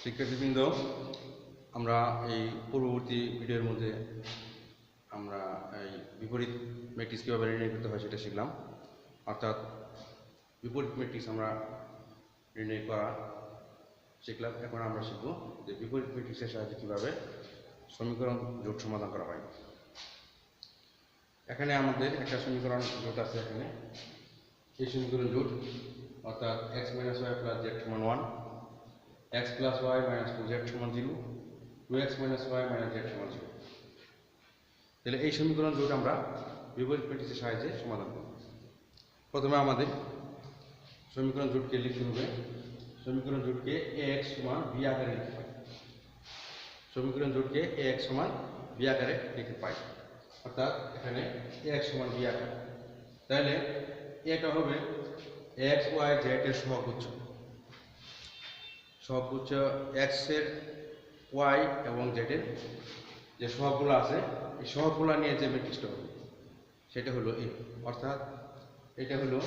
শিক্ষার্থীবৃন্দ, আমরা এই পূর্ববর্তী ভিডিওর মধ্যে আমরা এই বিপরীত ম্যাট্রিক্স কীভাবে নির্ণয় করতে হয় সেটা শিখলাম। অর্থাৎ বিপরীত ম্যাট্রিক্স আমরা নির্ণয় করা শিখলাম। এখন আমরা শিখব যে বিপরীত ম্যাট্রিক্সের সাহায্যে কীভাবে সমীকরণ জোট সমাধান করা হয়। এখানে আমাদের একটা সমীকরণ জোট আছে। এখানে এই সমীকরণ জোট অর্থাৎ x - y + z = 1, x + y - 2z = 0, 2x - y - z = 0। তাহলে এই সমীকরণ জোট আমরা বিপরীত ম্যাট্রিক্সের সাহায্যে সমাধান করব। প্রথমে আমাদের সমীকরণ জোটকে লিখতে হবে। সমীকরণ জোটকে ax = b আকারে লিখতে পাই। সমীকরণ জোটকে ax = b আকারে লিখতে পাই, অর্থাৎ এখানে ax = b আকার। তাহলে এটা হবে x y z এর সহগুচ্ছ। সহগুচ্ছ x এর y এবং z এর যে সহগগুলো আছে, এই সহগগুলো নিয়ে যে ম্যাট্রিক্সটা হবে সেটা হলো এই। অর্থাৎ এটা হলো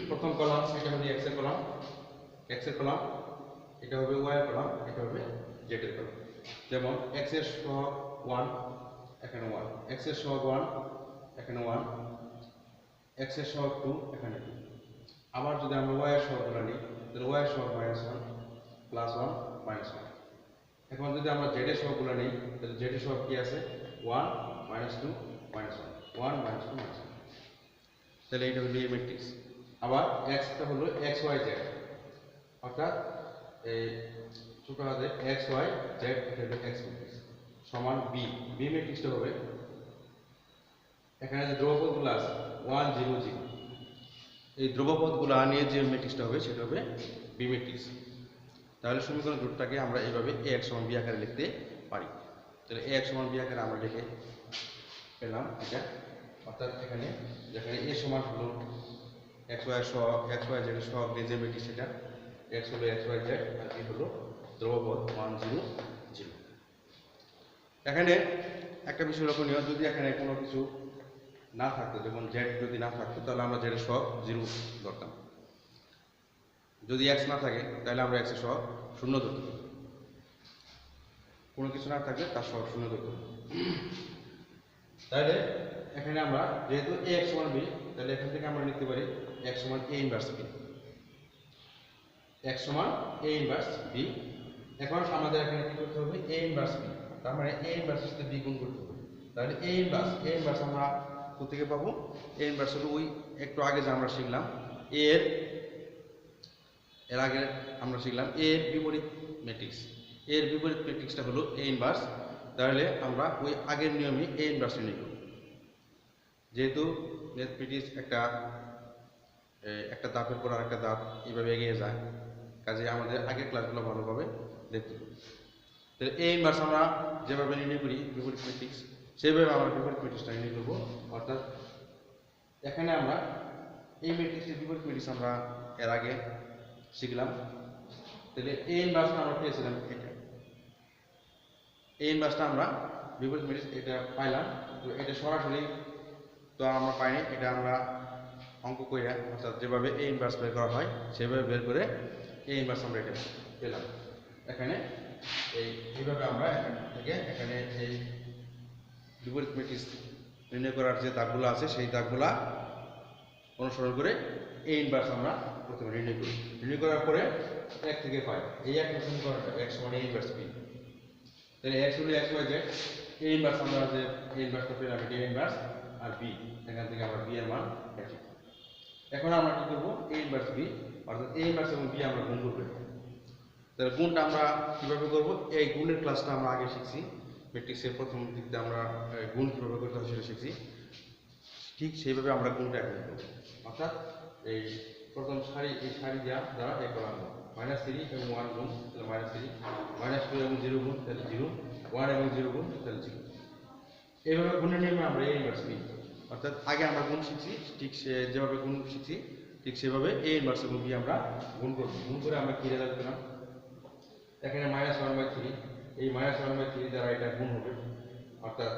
প্রথম কলাম, এটা হলো x এর কলাম, এটা হবে y এর কলাম, এটা হবে z এর কলাম। যেমন x এর সহগ 1, এখানে 1, x এর সহগ 1, এখানে 1, x এর সহগ 2, এখানে 2। আবার যদি আমরা y এর সহগগুলো নিই, তাহলে y এর সহগ -1, +1, -1। এখন যদি আমরা z এর সহগগুলো নিই, তাহলে z এর সহগ কি আছে? 1, -2, -1, 1, -2, -1। তাহলে এটা হলো এই ম্যাট্রিক্স। আবার x টা হলো x y z, অর্থাৎ এই ছোট হাতের x y z, এটা হলো x ম্যাট্রিক্স সমান b। b ম্যাট্রিক্সটা হবে এখানে যে ধ্রুবপদগুলো আছে 1 0 0, এই ধ্রুবপদগুলো নিয়ে যে ম্যাট্রিক্সটা হবে সেটা হবে b ম্যাট্রিক্স। তাহলে সমীকরণ জোটটাকে আমরা এইভাবে ax = b আকারে লিখতে পারি। তাহলে ax = b আকারে আমরা লিখে পেলাম এটা। অর্থাৎ এখানে যেখানে a সমান হলো x y সহগ, x y z এর সহগ যে ম্যাট্রিক্স, সেটা x হলো x y z আর b হলো ধ্রুবপদ 1 0 0। এখানে একটা বিষয় লক্ষণীয়, যদি এখানে কোনো কিছু না থাকতো, যেমন z যদি না থাকতো, তাহলে আমরা z এর সহগ 0 ধরতাম। যদি x না থাকে তাহলে আমরা x এর সহগ 0 ধরতাম। কোনো কিছু না থাকলে তার সহগ 0 ধরতাম। তাহলে এখানে আমরা যেহেতু ax = b, তাহলে এখান থেকে আমরা লিখতে পারি x = a inverse b। x = a inverse b। এখন আমাদের এখানে কি করতে হবে? a ইনভার্স b, তার মানে a ইনভার্সের সাথে b গুণ করতে হবে। তাহলে a ইনভার্স আমরা কোথা থেকে পাবো? a ইনভার্স হলো ওই একটু আগে যে আমরা শিখলাম এর আগে আমরা শিখলাম a এর বিপরীত ম্যাট্রিক্স। a এর বিপরীত ম্যাট্রিক্সটা হলো a ইনভার্স। তাহলে আমরা ওই আগের নিয়মে a ইনভার্স নিয়ে করব। যেহেতু ম্যাথমেটিক্স একটা ধাপের পর আরেকটা ধাপ এইভাবে এগিয়ে যায়, কাজে আমাদের আগের ক্লাসগুলো ভালোভাবে দেখতে হবে। তাহলে a ইনভার্স আমরা যেভাবে নির্ণয় করি বিপরীত ম্যাট্রিক্স, সেভাবে আমরা বিপরীত ম্যাট্রিক্সটা নির্ণয় করব। অর্থাৎ এখানে আমরা এই ম্যাট্রিক্সের বিপরীত ম্যাট্রিক্স আমরা এর আগে শিখলাম। তাহলে a ইনভার্সটা আমরা পেয়েছিলাম এটা। a ইনভার্সটা আমরা বিপরীত ম্যাট্রিক্স এটা পাইলাম। তো এটা সরাসরি তো আমরা পাইনি, এটা আমরা অঙ্ক করে, অর্থাৎ যেভাবে a ইনভার্স বের করা হয় সেভাবে বের করে a ইনভার্স আমরা এটা পেলাম। এখানে এইভাবে আমরা এখান থেকে এখানে এই বিপরীত ম্যাট্রিক্স নির্ণয় করার যে দাগগুলো আছে সেই দাগগুলা অনুসরণ করে a ইনভার্স আমরা প্রথমে নির্ণয় করি। নির্ণয় করার পরে 1 থেকে পাই এই একটা সমীকরণটা x = a ইনভার্স b। তাহলে x হলো x y z, a inverse আমরা যে a ইনভার্সটা পেলাম এটা a ইনভার্স, আর b এখান থেকে আমরা b এর মান পেয়েছি। এখন আমরা কি করব? a ইনভার্স b, অর্থাৎ a ইনভার্স এবং b আমরা গুণ করব। তাহলে গুণটা আমরা কিভাবে করব? এই গুণের ক্লাসটা আমরা আগে শিখছি। ম্যাট্রিক্সের প্রথম দিকে আমরা গুণ কিভাবে করতে হয় সেটা শিখছি। ঠিক সেইভাবে আমরা গুণটা এখন করব। অর্থাৎ এই প্রথম সারি, এই সারি দ্বারা এই কলাম -3 এবং 1 গুণ, তাহলে -3, -2 এবং 0 গুণ, তাহলে 0, 1 এবং 0 গুণ, তাহলে 0। এইভাবে গুণের নিয়মে আমরা a ইনভার্স b, অর্থাৎ আগে আমরা গুণ শিখছি, ঠিক যেভাবে গুণ শিখছি ঠিক সেভাবে a ইনভার্স এবং b আমরা গুণ করব। গুণ করে আমরা কি রেজাল্ট পেলাম? এখানে -1/3, এই -1/3 দ্বারা এটা গুণ হবে। অর্থাৎ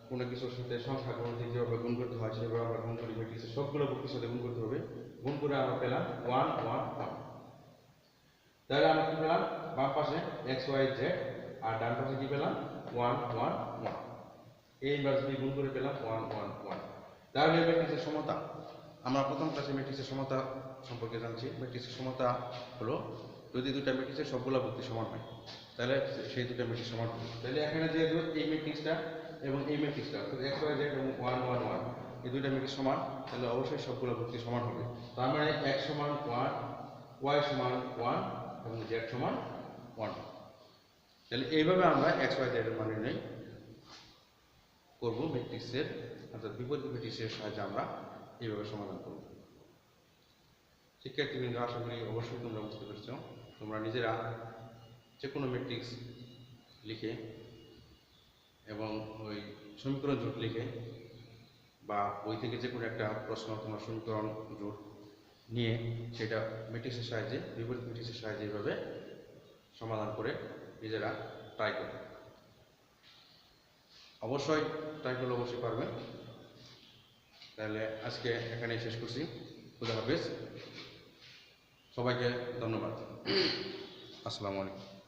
কোনো কিছুর সাথে সংখ্যা গুণ যেভাবে গুণ করতে হয় সেভাবে আমরা গুণ করি। ম্যাট্রিক্সের সবগুলো ভর্তির সাথে গুণ করতে হবে। গুণ করে আমরা পেলাম 1 1 1। তাহলে আমরা কি পেলাম, বাম পাশে এক্স ওয়াই জেড আর ডান পাশে কি পেলাম 1 1 1, a ইনভার্স b গুণ করে পেলাম 1 1 1। তাহলে ম্যাট্রিক্সের সমতা, আমরা প্রথম ক্লাসে ম্যাট্রিক্সের সমতা সম্পর্কে জানছি। ম্যাট্রিক্সের সমতা হলো যদি দুইটা ম্যাট্রিক্সের সবগুলো ভর্তি সমান হয় তাহলে সেই দুটো ম্যাট্রিক্স সমান হবে। তাহলে এখানে যেহেতু এই ম্যাট্রিক্সটা এবং এই ম্যাট্রিক্সটা অর্থাৎ এক্স ওয়াই জেড এবং 1 1 1 এই দুইটা ম্যাট্রিক্স সমান, তাহলে অবশ্যই সবগুলো ভর্তি সমান হবে। তার মানে x সমান 1, y সমান 1 এবং z সমান 1। তাহলে এইভাবে আমরা এক্স ওয়াই জেড এর মান নির্ণয় করব ম্যাট্রিক্সের, অর্থাৎ বিপরীত ম্যাট্রিক্সের সাহায্যে আমরা এইভাবে সমাধান করব। শিক্ষার্থীবৃন্দ, আশা করি অবশ্যই তোমরা বুঝতে পেরেছ। তোমরা নিজেরা যে কোনো ম্যাট্রিক্স লিখে এবং ওই সমীকরণ জোট লিখে বা বই থেকে যে কোনো একটা প্রশ্ন তোমার সমীকরণ জোট নিয়ে সেটা ম্যাট্রিক্সের সাহায্যে, বিপরীত ম্যাট্রিক্সের সাহায্যে এইভাবে সমাধান করে নিজেরা ট্রাই করবে। অবশ্যই ট্রাই করলে অবশ্যই পারবে। তাহলে আজকে এখানেই শেষ করছি। খুদা হাফেজ, সবাইকে ধন্যবাদ। আসসালামু আলাইকুম।